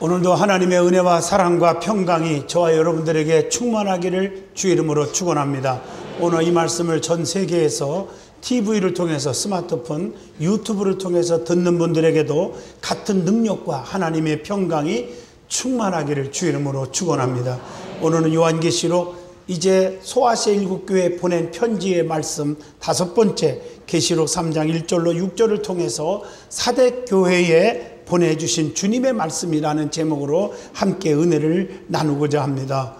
오늘도 하나님의 은혜와 사랑과 평강이 저와 여러분들에게 충만하기를 주 이름으로 축원합니다. 오늘 이 말씀을 전 세계에서 TV를 통해서 스마트폰, 유튜브를 통해서 듣는 분들에게도 같은 능력과 하나님의 평강이 충만하기를 주 이름으로 축원합니다. 오늘은 요한계시록 이제 소아시아 7교회에 보낸 편지의 말씀 5번째 계시록 3장 1절로 6절을 통해서 사대교회에 보내주신 주님의 말씀이라는 제목으로 함께 은혜를 나누고자 합니다.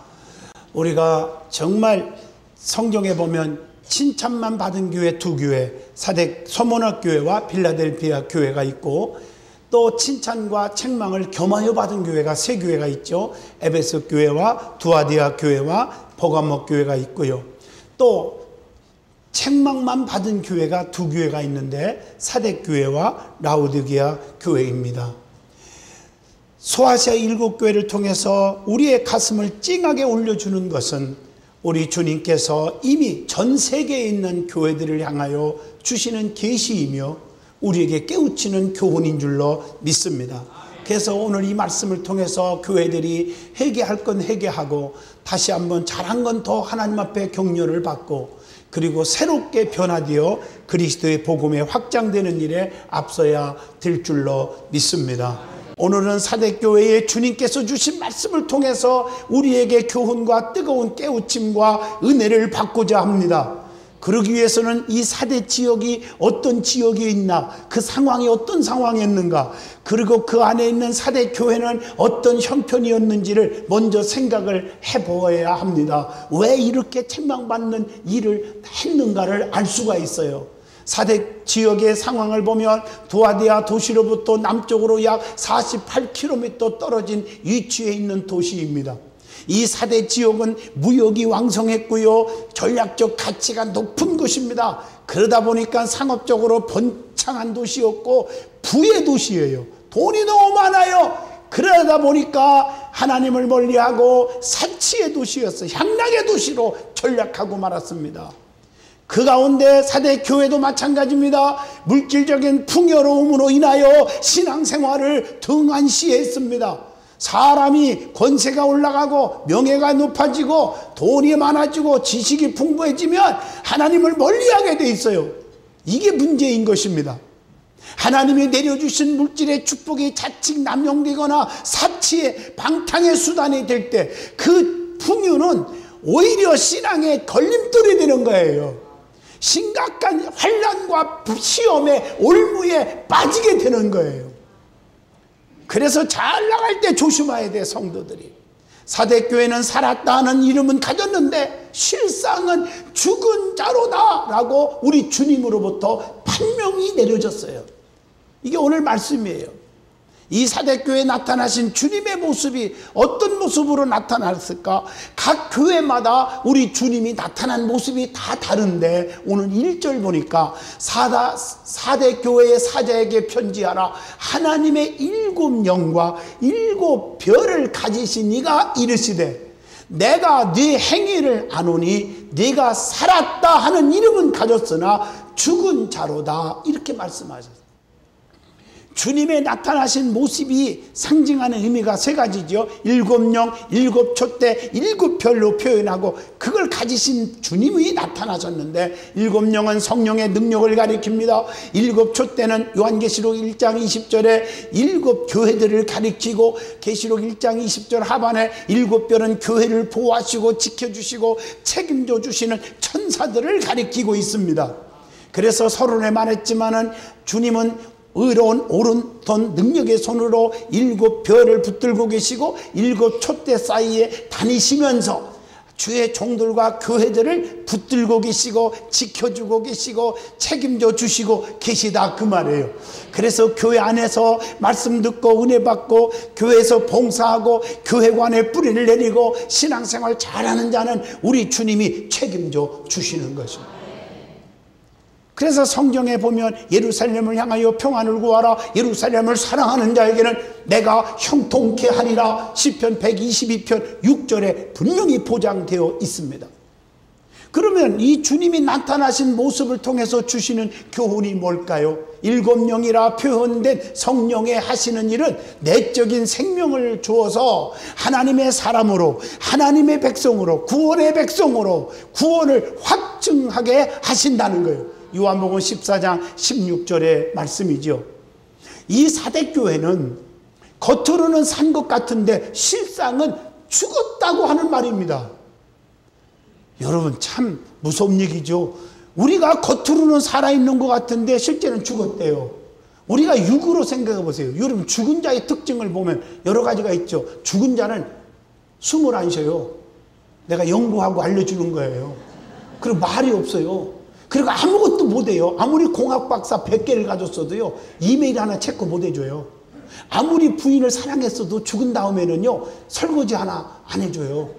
우리가 정말 성경에 보면 칭찬만 받은 교회 두 교회, 사대 서문학 교회와 빌라델피아 교회가 있고, 또 칭찬과 책망을 겸하여 받은 교회가 세 교회가 있죠. 에베소 교회와 두아디아 교회와 버가모 교회가 있고요. 또 책망만 받은 교회가 두 교회가 있는데 사대 교회와 라우디게아 교회입니다. 소아시아 7교회를 통해서 우리의 가슴을 찡하게 올려주는 것은 우리 주님께서 이미 전 세계에 있는 교회들을 향하여 주시는 계시이며 우리에게 깨우치는 교훈인 줄로 믿습니다. 그래서 오늘 이 말씀을 통해서 교회들이 회개할 건 회개하고 다시 한번 잘한 건 더 하나님 앞에 격려를 받고, 그리고 새롭게 변화되어 그리스도의 복음에 확장되는 일에 앞서야 될 줄로 믿습니다. 오늘은 사대교회에 주님께서 주신 말씀을 통해서 우리에게 교훈과 뜨거운 깨우침과 은혜를 받고자 합니다. 그러기 위해서는 이 사대 지역이 어떤 지역에 있나, 그 상황이 어떤 상황이었는가, 그리고 그 안에 있는 사대 교회는 어떤 형편이었는지를 먼저 생각을 해보아야 합니다. 왜 이렇게 책망받는 일을 했는가를 알 수가 있어요. 사대 지역의 상황을 보면 두아디아 도시로부터 남쪽으로 약 48km 떨어진 위치에 있는 도시입니다. 이 사대 지역은 무역이 왕성했고요, 전략적 가치가 높은 곳입니다. 그러다 보니까 상업적으로 번창한 도시였고 부의 도시예요. 돈이 너무 많아요. 그러다 보니까 하나님을 멀리하고 사치의 도시였어요. 향락의 도시로 전락하고 말았습니다. 그 가운데 사대 교회도 마찬가지입니다. 물질적인 풍요로움으로 인하여 신앙생활을 등한시했습니다. 사람이 권세가 올라가고 명예가 높아지고 돈이 많아지고 지식이 풍부해지면 하나님을 멀리하게 돼 있어요. 이게 문제인 것입니다. 하나님이 내려주신 물질의 축복이 자칫 남용되거나 사치의 방탕의 수단이 될 때 그 풍요는 오히려 신앙의 걸림돌이 되는 거예요. 심각한 환난과 시험의 올무에 빠지게 되는 거예요. 그래서 잘 나갈 때 조심해야 돼. 성도들이 사대교회는 살았다 하는 이름은 가졌는데 실상은 죽은 자로다 라고 우리 주님으로부터 판명이 내려졌어요. 이게 오늘 말씀이에요. 이 사대교회에 나타나신 주님의 모습이 어떤 모습으로 나타났을까? 각 교회마다 우리 주님이 나타난 모습이 다 다른데, 오늘 1절 보니까 사대교회의 사자에게 편지하라. 하나님의 7영과 7별을 가지신 이가 이르시되 내가 네 행위를 아노니 네가 살았다 하는 이름은 가졌으나 죽은 자로다, 이렇게 말씀하셨어요. 주님의 나타나신 모습이 상징하는 의미가 세 가지죠. 7영, 7촛대, 7별로 표현하고 그걸 가지신 주님이 나타나셨는데, 7영은 성령의 능력을 가리킵니다. 7촛대는 요한계시록 1장 20절에 7교회들을 가리키고, 계시록 1장 20절 하반에 7별은 교회를 보호하시고 지켜주시고 책임져 주시는 천사들을 가리키고 있습니다. 그래서 서론에 말했지만은 주님은 의로운 오른손 능력의 손으로 7별을 붙들고 계시고 7촛대 사이에 다니시면서 주의 종들과 교회들을 붙들고 계시고 지켜주고 계시고 책임져 주시고 계시다, 그 말이에요. 그래서 교회 안에서 말씀 듣고 은혜 받고 교회에서 봉사하고 교회관에 뿌리를 내리고 신앙생활 잘하는 자는 우리 주님이 책임져 주시는 것입니다. 그래서 성경에 보면 예루살렘을 향하여 평안을 구하라, 예루살렘을 사랑하는 자에게는 내가 형통케 하리라, 시편 122편 6절에 분명히 보장되어 있습니다. 그러면 이 주님이 나타나신 모습을 통해서 주시는 교훈이 뭘까요? 7영이라 표현된 성령의 하시는 일은 내적인 생명을 주어서 하나님의 사람으로, 하나님의 백성으로, 구원의 백성으로 구원을 확증하게 하신다는 거예요. 요한복음 14장 16절의 말씀이죠. 이 사대교회는 겉으로는 산 것 같은데 실상은 죽었다고 하는 말입니다. 여러분, 참 무서운 얘기죠. 우리가 겉으로는 살아있는 것 같은데 실제는 죽었대요. 우리가 육으로 생각해 보세요. 여러분, 죽은 자의 특징을 보면 여러 가지가 있죠. 죽은 자는 숨을 안 쉬어요. 내가 연구하고 알려주는 거예요. 그리고 말이 없어요. 그리고 아무것도 못해요. 아무리 공학 박사 100개를 가졌어도요, 이메일 하나 체크 못 해줘요. 아무리 부인을 사랑했어도 죽은 다음에는요, 설거지 하나 안 해줘요.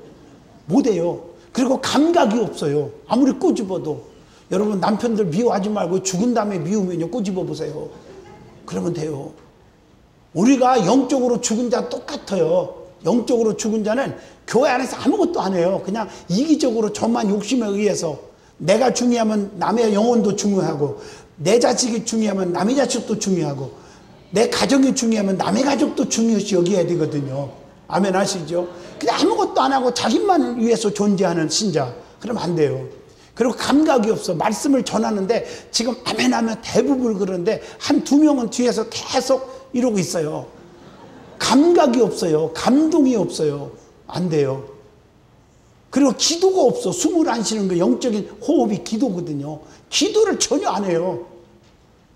못해요. 그리고 감각이 없어요. 아무리 꼬집어도. 여러분, 남편들 미워하지 말고 죽은 다음에 미우면요, 꼬집어 보세요. 그러면 돼요. 우리가 영적으로 죽은 자 똑같아요. 영적으로 죽은 자는 교회 안에서 아무것도 안 해요. 그냥 이기적으로 저만 욕심에 의해서, 내가 중요하면 남의 영혼도 중요하고, 내 자식이 중요하면 남의 자식도 중요하고, 내 가정이 중요하면 남의 가족도 중요시 여겨야 되거든요. 아멘 하시죠? 그냥 아무것도 안 하고 자기만을 위해서 존재하는 신자, 그러면 안 돼요. 그리고 감각이 없어. 말씀을 전하는데 지금 아멘 하면 대부분 그러는데 한 2명은 뒤에서 계속 이러고 있어요. 감각이 없어요. 감동이 없어요. 안 돼요. 그리고 기도가 없어. 숨을 안 쉬는 거, 영적인 호흡이 기도거든요. 기도를 전혀 안 해요.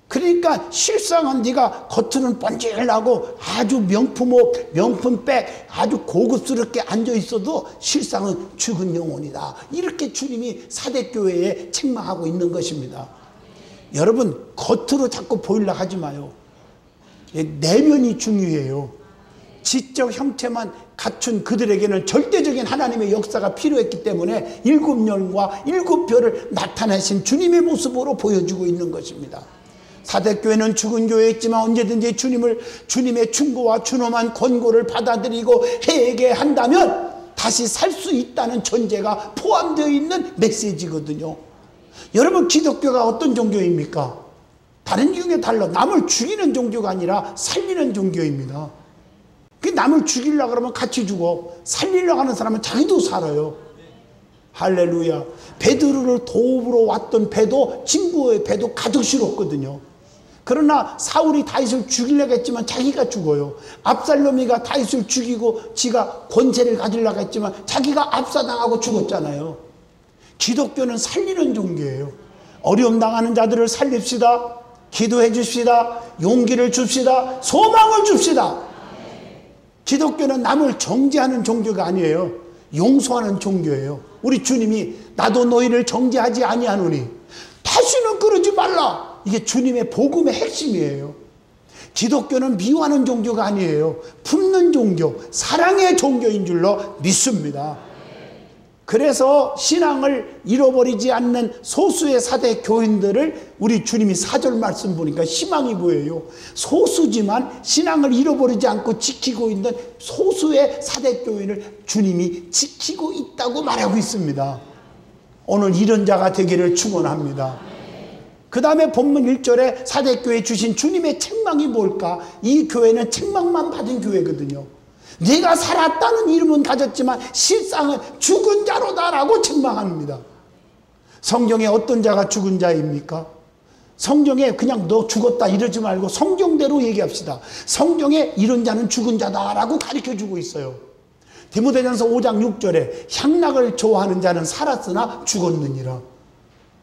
그러니까 실상은 네가 겉으로는 번질하고 아주 명품옷, 명품백 아주 고급스럽게 앉아있어도 실상은 죽은 영혼이다. 이렇게 주님이 사대교회에 책망하고 있는 것입니다. 여러분, 겉으로 자꾸 보이려고 하지 마요. 내면이 중요해요. 지적 형체만 갖춘 그들에게는 절대적인 하나님의 역사가 필요했기 때문에 7년과 7별을 나타내신 주님의 모습으로 보여주고 있는 것입니다. 사대교회는 죽은 교회였지만 언제든지 주님의 충고와 준엄한 권고를 받아들이고 회개한다면 다시 살 수 있다는 전제가 포함되어 있는 메시지거든요. 여러분, 기독교가 어떤 종교입니까? 다른 종교에 달라. 남을 죽이는 종교가 아니라 살리는 종교입니다. 남을 죽이려고 그러면 같이 죽어. 살리려고 하는 사람은 자기도 살아요. 할렐루야. 베드로를 도우러 왔던 배도, 친구의 배도 가득 실었거든요. 그러나 사울이 다윗을 죽이려고 했지만 자기가 죽어요. 압살롬이가 다윗을 죽이고 지가 권세를 가지려고 했지만 자기가 압사당하고 죽었잖아요. 기독교는 살리는 종교예요. 어려움 당하는 자들을 살립시다. 기도해 줍시다. 용기를 줍시다. 소망을 줍시다. 기독교는 남을 정죄하는 종교가 아니에요. 용서하는 종교예요. 우리 주님이 나도 너희를 정죄하지 아니하노니 다시는 그러지 말라. 이게 주님의 복음의 핵심이에요. 기독교는 미워하는 종교가 아니에요. 품는 종교, 사랑의 종교인 줄로 믿습니다. 그래서 신앙을 잃어버리지 않는 소수의 사대 교인들을 우리 주님이 4절 말씀 보니까 희망이 보여요. 소수지만 신앙을 잃어버리지 않고 지키고 있는 소수의 사대 교인을 주님이 지키고 있다고 말하고 있습니다. 오늘 이런 자가 되기를 축원합니다. 그 다음에 본문 1절에 사대교회에 주신 주님의 책망이 뭘까? 이 교회는 책망만 받은 교회거든요. 네가 살았다는 이름은 가졌지만 실상은 죽은 자로다라고 책망합니다. 성경에 어떤 자가 죽은 자입니까? 성경에 그냥 너 죽었다 이러지 말고 성경대로 얘기합시다. 성경에 이런 자는 죽은 자다라고 가르쳐주고 있어요. 디모데전서 5장 6절에 향락을 좋아하는 자는 살았으나 죽었느니라.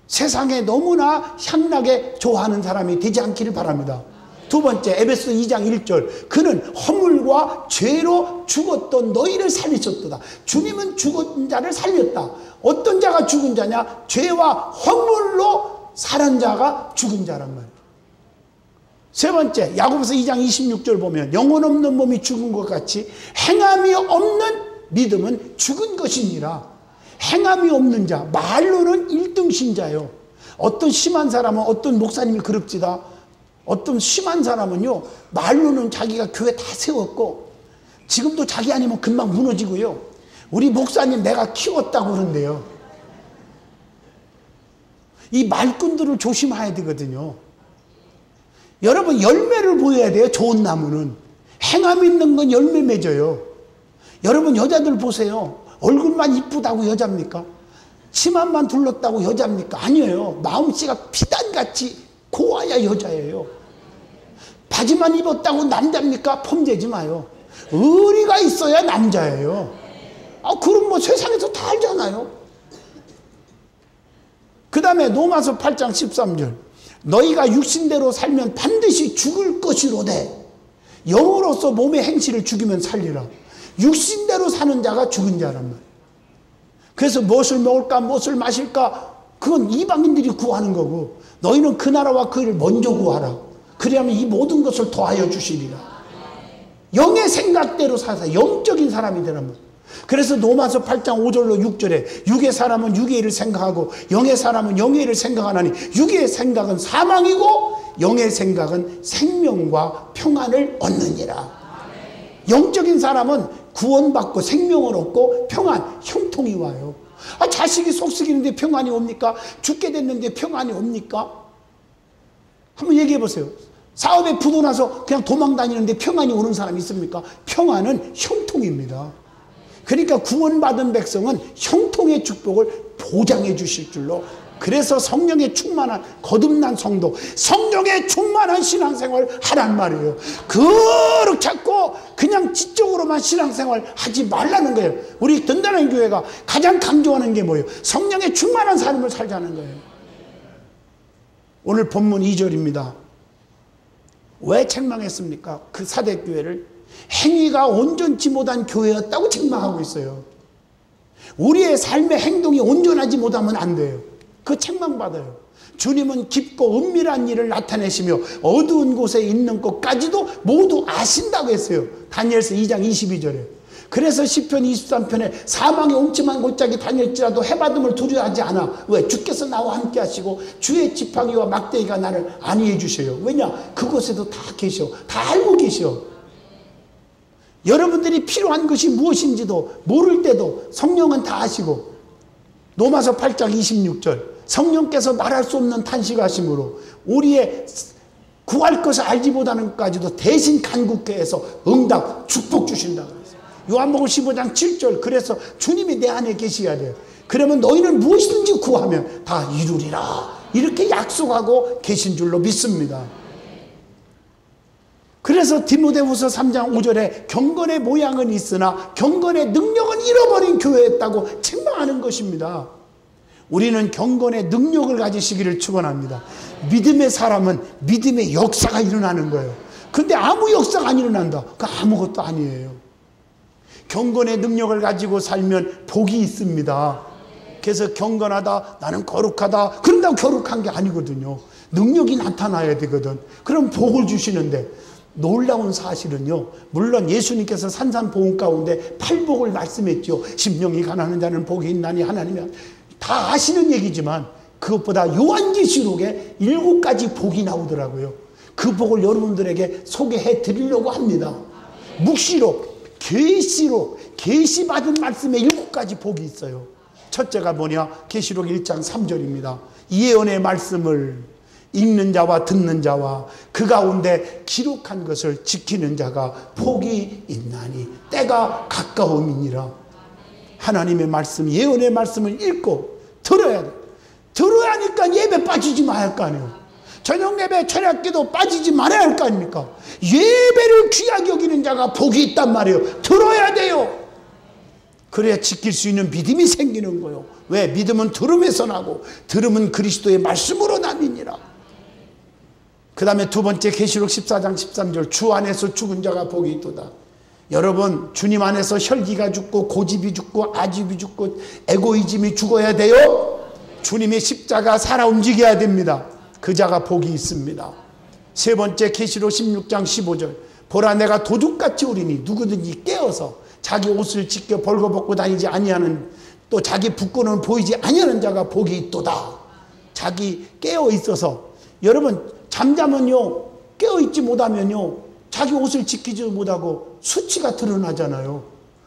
세상에 너무나 향락에 좋아하는 사람이 되지 않기를 바랍니다. 두 번째, 에베소 2장 1절. 그는 허물과 죄로 죽었던 너희를 살리셨도다. 주님은 죽은 자를 살렸다. 어떤 자가 죽은 자냐? 죄와 허물로 살은 자가 죽은 자란 말이에요. 세 번째, 야고보서 2장 26절 보면 영혼 없는 몸이 죽은 것 같이 행함이 없는 믿음은 죽은 것이니라. 행함이 없는 자, 말로는 1등 신자예요. 어떤 심한 사람은 어떤 목사님이 그럽지다. 어떤 심한 사람은요, 말로는 자기가 교회 다 세웠고 지금도 자기 아니면 금방 무너지고요. 우리 목사님 내가 키웠다고 그러는데요. 이 말꾼들을 조심해야 되거든요. 여러분, 열매를 보여야 돼요. 좋은 나무는. 행함 있는 건 열매 맺어요. 여러분, 여자들 보세요. 얼굴만 이쁘다고 여자입니까? 치마만 둘렀다고 여자입니까? 아니에요. 마음씨가 피단같이 고와야 여자예요. 바지만 입었다고 남자입니까? 폼되지 마요. 의리가 있어야 남자예요. 그럼 뭐 세상에서 다 알잖아요. 그 다음에 로마서 8장 13절. 너희가 육신대로 살면 반드시 죽을 것이로되 영으로서 몸의 행실을 죽이면 살리라. 육신대로 사는 자가 죽은 자란 말이에요. 그래서 무엇을 먹을까 무엇을 마실까 그건 이방인들이 구하는 거고, 너희는 그 나라와 그 일을 먼저 구하라. 그래야만 이 모든 것을 더하여 주시리라. 영의 생각대로 살아서 영적인 사람이 되란 말이에요. 그래서 로마서 8장 5절로 6절에 육의 사람은 육의 일을 생각하고 영의 사람은 영의 일을 생각하나니 육의 생각은 사망이고 영의 생각은 생명과 평안을 얻느니라. 영적인 사람은 구원받고 생명을 얻고 평안, 형통이 와요. 자식이 속썩이는데 평안이 옵니까? 죽게 됐는데 평안이 옵니까? 한번 얘기해 보세요. 사업에 부도 나서 그냥 도망 다니는데 평안이 오는 사람이 있습니까? 평안은 형통입니다. 그러니까 구원받은 백성은 형통의 축복을 보장해 주실 줄로, 그래서 성령에 충만한 거듭난 성도, 성령에 충만한 신앙생활을 하란 말이에요. 그렇게 자꾸 그냥 지적으로만 신앙생활 하지 말라는 거예요. 우리 든든한 교회가 가장 강조하는 게 뭐예요? 성령에 충만한 삶을 살자는 거예요. 오늘 본문 2절입니다. 왜 책망했습니까? 그 사대교회를 행위가 온전치 못한 교회였다고 책망하고 있어요. 우리의 삶의 행동이 온전하지 못하면 안 돼요. 그 책망받아요. 주님은 깊고 은밀한 일을 나타내시며 어두운 곳에 있는 것까지도 모두 아신다고 했어요. 다니엘서 2장 22절에. 그래서 시편 23편에 사망의 옴침한 골짜기 다닐지라도 해받음을 두려워하지 않아. 왜? 주께서 나와 함께 하시고 주의 지팡이와 막대기가 나를 안위해 주셔요. 왜냐? 그곳에도 다 계셔. 다 알고 계셔. 여러분들이 필요한 것이 무엇인지도 모를 때도 성령은 다 아시고, 로마서 8장 26절 성령께서 말할 수 없는 탄식하심으로 우리의 구할 것을 알지 못하는 것까지도 대신 간구케 해서 응답 축복 주신다고 했어요. 요한복음 15장 7절 그래서 주님이 내 안에 계셔야 돼요. 그러면 너희는 무엇이든지 구하면 다 이루리라 이렇게 약속하고 계신 줄로 믿습니다. 그래서 디모데후서 3장 5절에 경건의 모양은 있으나 경건의 능력은 잃어버린 교회였다고 책망하는 것입니다. 우리는 경건의 능력을 가지시기를 축원합니다. 믿음의 사람은 믿음의 역사가 일어나는 거예요. 근데 아무 역사가 안 일어난다. 그 아무것도 아니에요. 경건의 능력을 가지고 살면 복이 있습니다. 그래서 경건하다, 나는 거룩하다, 그런다고 거룩한 게 아니거든요. 능력이 나타나야 되거든. 그럼 복을 주시는데, 놀라운 사실은요, 물론 예수님께서 산산보험 가운데 팔복을 말씀했죠. 심령이 가난한 자는 복이 있나니 하나님이 다 아시는 얘기지만 그것보다 요한계시록에 7가지 복이 나오더라고요. 그 복을 여러분들에게 소개해 드리려고 합니다. 묵시록, 계시록, 계시받은 말씀에 7가지 복이 있어요. 첫째가 뭐냐? 계시록 1장 3절입니다. 예언의 말씀을 읽는 자와 듣는 자와 그 가운데 기록한 것을 지키는 자가 복이 있나니 때가 가까움이니라. 하나님의 말씀, 예언의 말씀을 읽고 들어야 돼. 들어야 하니까 예배 빠지지 말아야 할 거 아니에요. 저녁 예배, 철학기도 빠지지 말아야 할 거 아닙니까? 예배를 귀하게 여기는 자가 복이 있단 말이에요. 들어야 돼요. 그래야 지킬 수 있는 믿음이 생기는 거예요. 왜? 믿음은 들음에서 나고 들음은 그리스도의 말씀으로 나뉘니라. 그 다음에 두 번째 계시록 14장 13절 주 안에서 죽은 자가 복이 있도다. 여러분, 주님 안에서 혈기가 죽고 고집이 죽고 아집이 죽고 에고이즘이 죽어야 돼요. 주님의 십자가 살아 움직여야 됩니다. 그 자가 복이 있습니다. 세 번째 계시록 16장 15절 보라 내가 도둑같이 오리니 누구든지 깨어서 자기 옷을 찢겨 벌거벗고 다니지 아니하는, 또 자기 부끄러움을 보이지 아니하는 자가 복이 있도다. 자기 깨어 있어서, 여러분 잠자면요, 깨어있지 못하면요, 자기 옷을 지키지 못하고 수치가 드러나잖아요.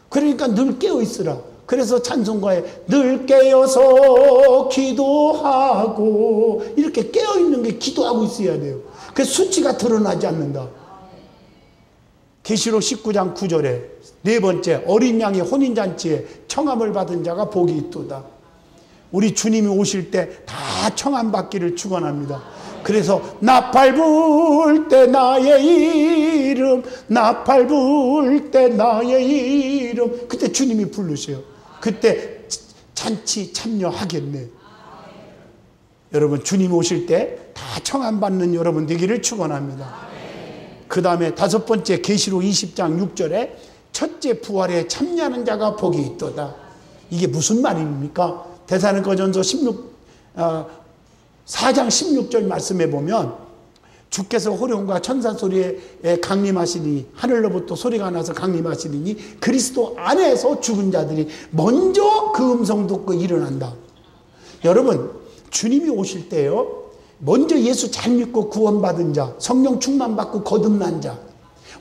그러니까 늘 깨어있으라. 그래서 찬송가에 늘 깨어서 기도하고, 이렇게 깨어있는 게 기도하고 있어야 돼요. 그 수치가 드러나지 않는다. 계시록 19장 9절에 네 번째, 어린 양의 혼인잔치에 청함을 받은 자가 복이 있도다. 우리 주님이 오실 때 다 청함 받기를 축원합니다. 그래서 나팔 불 때 나의 이름, 나팔 불 때 나의 이름, 그때 주님이 부르세요. 그때 잔치 참여하겠네. 여러분, 주님 오실 때 다 청함 받는 여러분 되기를 축원합니다. 그 다음에 다섯 번째, 계시록 20장 6절에 첫째 부활에 참여하는 자가 복이 있도다. 이게 무슨 말입니까? 데살로니가전서 4장 16절 말씀에 보면 주께서 호령과 천사 소리에 강림하시니, 하늘로부터 소리가 나서 강림하시니 그리스도 안에서 죽은 자들이 먼저 그 음성 듣고 일어난다. 여러분, 주님이 오실 때요, 먼저 예수 잘 믿고 구원받은 자, 성령 충만 받고 거듭난 자,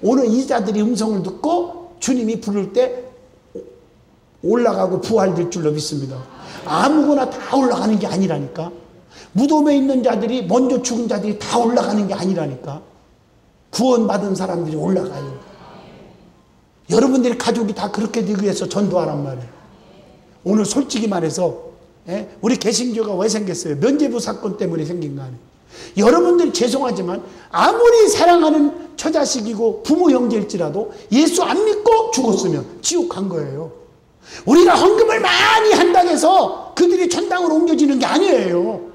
오늘 이 자들이 음성을 듣고 주님이 부를 때 올라가고 부활될 줄로 믿습니다. 아무거나 다 올라가는 게 아니라니까. 무덤에 있는 자들이, 먼저 죽은 자들이 다 올라가는 게 아니라니까. 구원받은 사람들이 올라가요. 여러분들의 가족이 다 그렇게 되기 위해서 전도하란 말이에요. 오늘 솔직히 말해서 우리 개신교가 왜 생겼어요? 면죄부 사건 때문에 생긴 거 아니에요. 여러분들 죄송하지만 아무리 사랑하는 처자식이고 부모 형제일지라도 예수 안 믿고 죽었으면 지옥 간 거예요. 우리가 헌금을 많이 한다고 해서 그들이 천당으로 옮겨지는 게 아니에요.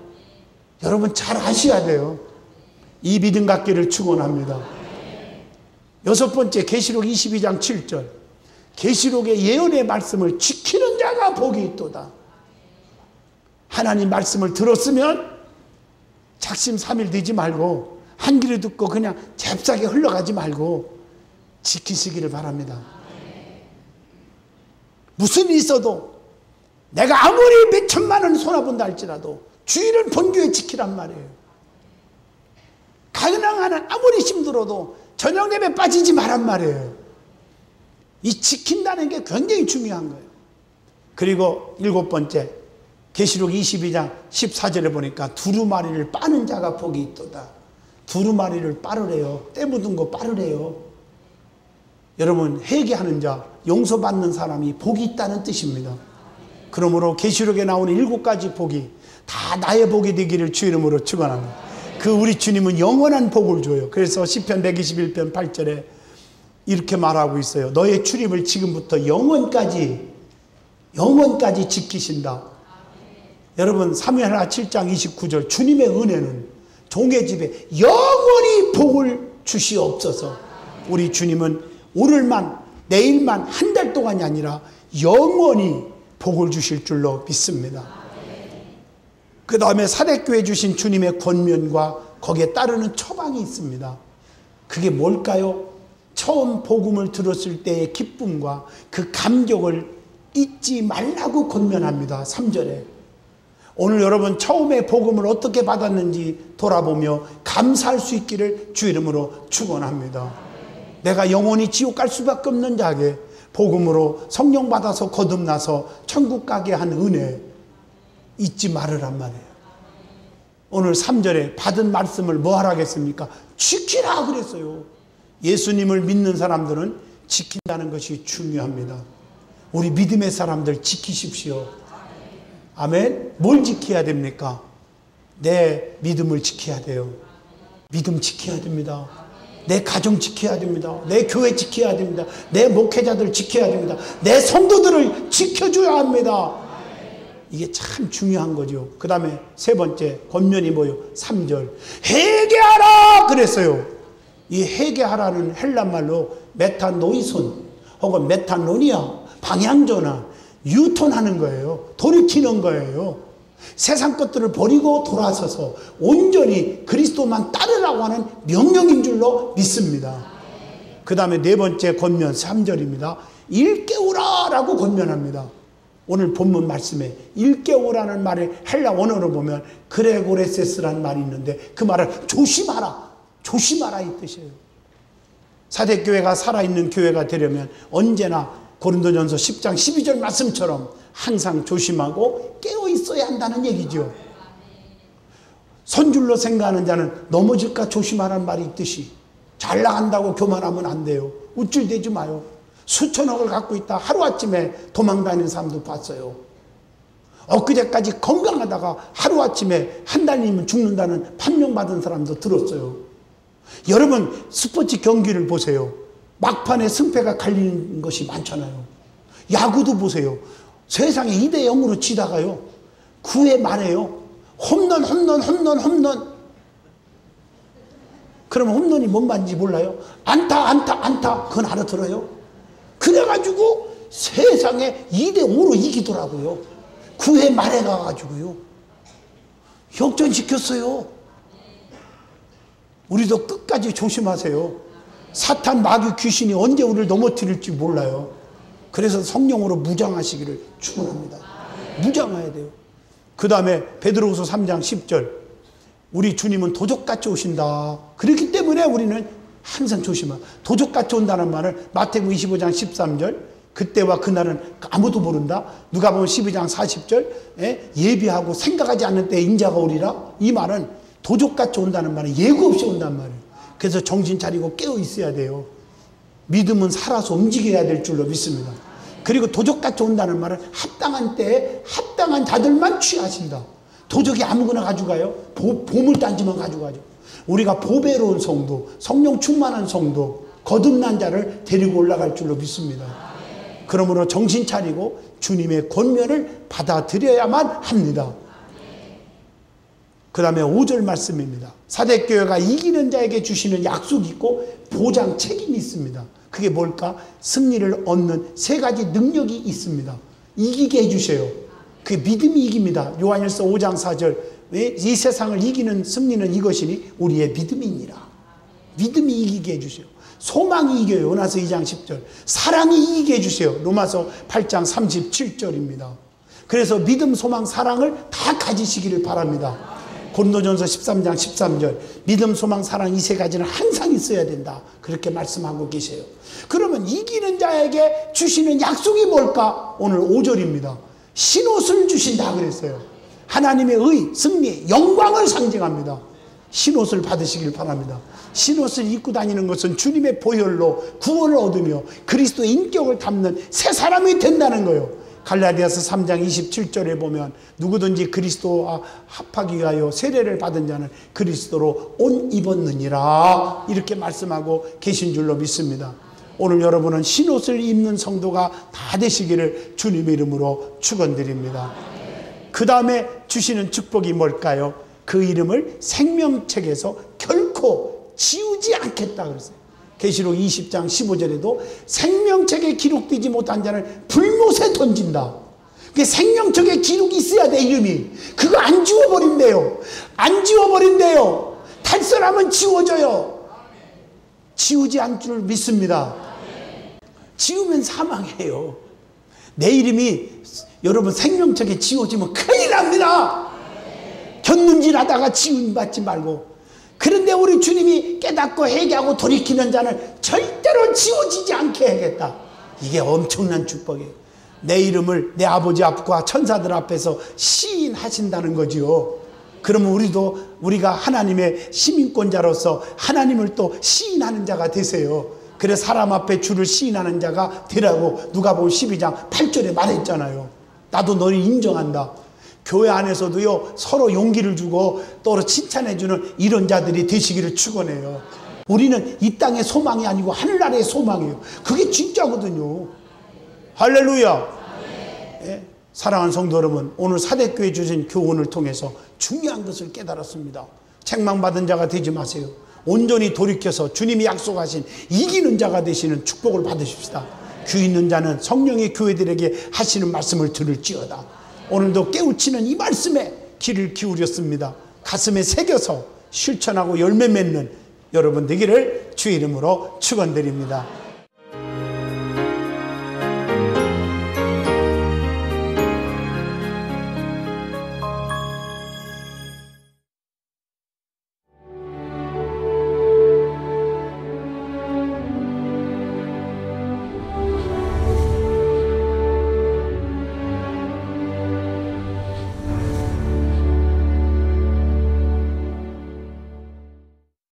여러분 잘 아셔야 돼요. 이 믿음 갖기를 축원합니다. 여섯 번째, 계시록 22장 7절. 계시록의 예언의 말씀을 지키는 자가 복이 있도다. 하나님 말씀을 들었으면 작심삼일 되지 말고, 한 귀로 듣고 그냥 잽싸게 흘러가지 말고 지키시기를 바랍니다. 무슨 일이 있어도, 내가 아무리 몇 천만 원 손아본다 할지라도 주일은 본교에 지키란 말이에요. 가능한 한 아무리 힘들어도 저녁 예배 빠지지 말란 말이에요. 이 지킨다는 게 굉장히 중요한 거예요. 그리고 일곱 번째, 계시록 22장 14절에 보니까 두루마리를 빠는 자가 복이 있도다. 두루마리를 빠르래요. 때 묻은 거 빠르래요. 여러분, 회개하는 자, 용서받는 사람이 복이 있다는 뜻입니다. 그러므로 계시록에 나오는 7가지 복이 다 나의 복이 되기를 주 이름으로 축원합니다. 그 우리 주님은 영원한 복을 줘요. 그래서 시편 121편 8절에 이렇게 말하고 있어요. 너의 출입을 지금부터 영원까지 지키신다. 여러분, 사무엘하 7장 29절, 주님의 은혜는 종의 집에 영원히 복을 주시옵소서. 우리 주님은 오늘만, 내일만, 한 달 동안이 아니라 영원히 복을 주실 줄로 믿습니다. 그 다음에 사대교회 주신 주님의 권면과 거기에 따르는 처방이 있습니다. 그게 뭘까요? 처음 복음을 들었을 때의 기쁨과 그 감격을 잊지 말라고 권면합니다. 3절에. 오늘 여러분 처음에 복음을 어떻게 받았는지 돌아보며 감사할 수 있기를 주 이름으로 축원합니다. 내가 영원히 지옥 갈 수밖에 없는 자에게 복음으로 성령 받아서 거듭나서 천국 가게 한 은혜 잊지 말으란 말이에요. 오늘 3절에 받은 말씀을 뭐 하라겠습니까? 지키라 그랬어요. 예수님을 믿는 사람들은 지킨다는 것이 중요합니다. 우리 믿음의 사람들 지키십시오. 아멘. 뭘 지켜야 됩니까? 내 믿음을 지켜야 돼요. 믿음 지켜야 됩니다. 내 가정 지켜야 됩니다. 내 교회 지켜야 됩니다. 내 목회자들 지켜야 됩니다. 내 성도들을 지켜줘야 합니다. 이게 참 중요한 거죠. 그 다음에 세 번째 권면이 뭐예요? 3절 회개하라 그랬어요. 이 회개하라는 헬란말로 메타노이손 혹은 메타노니아, 방향전환, 유턴하는 거예요. 돌이키는 거예요. 세상 것들을 버리고 돌아서서 온전히 그리스도만 따르라고 하는 명령인 줄로 믿습니다. 그 다음에 네 번째 권면 3절입니다. 일깨우라 라고 권면합니다. 오늘 본문 말씀에 일깨우라는 말을 헬라 원어로 보면 그레고레세스라는 말이 있는데 그 말은 조심하라, 조심하라 이 뜻이에요. 사대교회가 살아있는 교회가 되려면 언제나 고린도전서 10장 12절 말씀처럼 항상 조심하고 깨어 있어야 한다는 얘기죠. 선줄로 생각하는 자는 넘어질까 조심하라는 말이 있듯이 잘 나간다고 교만하면 안 돼요. 우쭐대지 마요. 수천억을 갖고 있다 하루아침에 도망다니는 사람도 봤어요. 엊그제까지 건강하다가 하루아침에 한 달이면 죽는다는 판명받은 사람도 들었어요. 여러분 스포츠 경기를 보세요. 막판에 승패가 갈리는 것이 많잖아요. 야구도 보세요. 세상에 2대 0으로 치다가요 9회 말에요 홈런. 그러면 홈런이 뭔 말인지 몰라요? 안타 그건 알아들어요? 그래가지고 세상에 2대 5로 이기더라고요. 9회 말에 가가지고요 역전시켰어요. 우리도 끝까지 조심하세요. 사탄 마귀 귀신이 언제 우리를 넘어뜨릴지 몰라요. 그래서 성령으로 무장하시기를 축원합니다. 무장해야 돼요. 그 다음에 베드로후서 3장 10절 우리 주님은 도적같이 오신다. 그렇기 때문에 우리는 항상 조심하라. 도적같이 온다는 말을 마태복음 25장 13절 그때와 그날은 아무도 모른다. 누가복음 12장 40절 예비하고 생각하지 않는 때에 인자가 오리라. 이 말은 도적같이 온다는 말은 예고 없이 온단 말이에요. 그래서 정신 차리고 깨어 있어야 돼요. 믿음은 살아서 움직여야 될 줄로 믿습니다. 그리고 도적같이 온다는 말은 합당한 때에 합당한 자들만 취하신다. 도적이 아무거나 가져가요? 보물단지만 가져가죠. 우리가 보배로운 성도, 성령 충만한 성도, 거듭난 자를 데리고 올라갈 줄로 믿습니다. 그러므로 정신 차리고 주님의 권면을 받아들여야만 합니다. 그 다음에 5절 말씀입니다. 사대교회가 이기는 자에게 주시는 약속이 있고 보장 책임이 있습니다. 그게 뭘까? 승리를 얻는 3가지 능력이 있습니다. 이기게 해주세요. 그게 믿음이 이깁니다. 요한일서 5장 4절 이 세상을 이기는 승리는 이것이니 우리의 믿음이니라. 믿음이 이기게 해주세요. 소망이 이겨요. 요나서 2장 10절 사랑이 이기게 해주세요. 로마서 8장 37절입니다. 그래서 믿음, 소망, 사랑을 다 가지시기를 바랍니다. 고린도전서 13장 13절 믿음, 소망, 사랑 이 3가지는 항상 있어야 된다. 그렇게 말씀하고 계세요. 그러면 이기는 자에게 주시는 약속이 뭘까? 오늘 5절입니다. 신옷을 주신다 그랬어요. 하나님의 의, 승리, 영광을 상징합니다. 신옷을 받으시길 바랍니다. 신옷을 입고 다니는 것은 주님의 보혈로 구원을 얻으며 그리스도의 인격을 담는 새 사람이 된다는 거예요. 갈라디아서 3장 27절에 보면 누구든지 그리스도와 합하기 위하여 세례를 받은 자는 그리스도로 옷 입었느니라 이렇게 말씀하고 계신 줄로 믿습니다. 오늘 여러분은 신옷을 입는 성도가 다 되시기를 주님의 이름으로 축원드립니다. 그 다음에 주시는 축복이 뭘까요? 그 이름을 생명책에서 결코 지우지 않겠다 그랬어요. 계시록 20장 15절에도 생명책에 기록되지 못한 자는 불못에 던진다. 그게 생명책에 기록이 있어야 돼. 이름이 그거 안 지워버린대요. 안 지워버린대요. 탈선하면 지워져요. 지우지 않을 줄 믿습니다. 지우면 사망해요. 내 이름이 여러분 생명책에 지워지면 큰일 납니다. 견눈질하다가 지운받지 말고. 그런데 우리 주님이 깨닫고 회개하고 돌이키는 자는 절대로 지워지지 않게 해야겠다. 이게 엄청난 축복이에요. 내 이름을 내 아버지 앞과 천사들 앞에서 시인하신다는 거지요. 그러면 우리가 하나님의 시민권자로서 하나님을 또 시인하는 자가 되세요. 그래서 사람 앞에 주를 시인하는 자가 되라고 누가복음 12장 8절에 말했잖아요. 나도 너를 인정한다. 교회 안에서도요 서로 용기를 주고 또 칭찬해주는 이런 자들이 되시기를 축원해요. 우리는 이 땅의 소망이 아니고 하늘나라의 소망이에요. 그게 진짜거든요. 할렐루야. 예? 사랑하는 성도 여러분, 오늘 사대교회 주신 교훈을 통해서 중요한 것을 깨달았습니다. 책망받은 자가 되지 마세요. 온전히 돌이켜서 주님이 약속하신 이기는 자가 되시는 축복을 받으십시다. 귀 있는 자는 성령의 교회들에게 하시는 말씀을 들을지어다. 오늘도 깨우치는 이 말씀에 귀를 기울였습니다. 가슴에 새겨서 실천하고 열매 맺는 여러분 되기를 주의 이름으로 축원드립니다.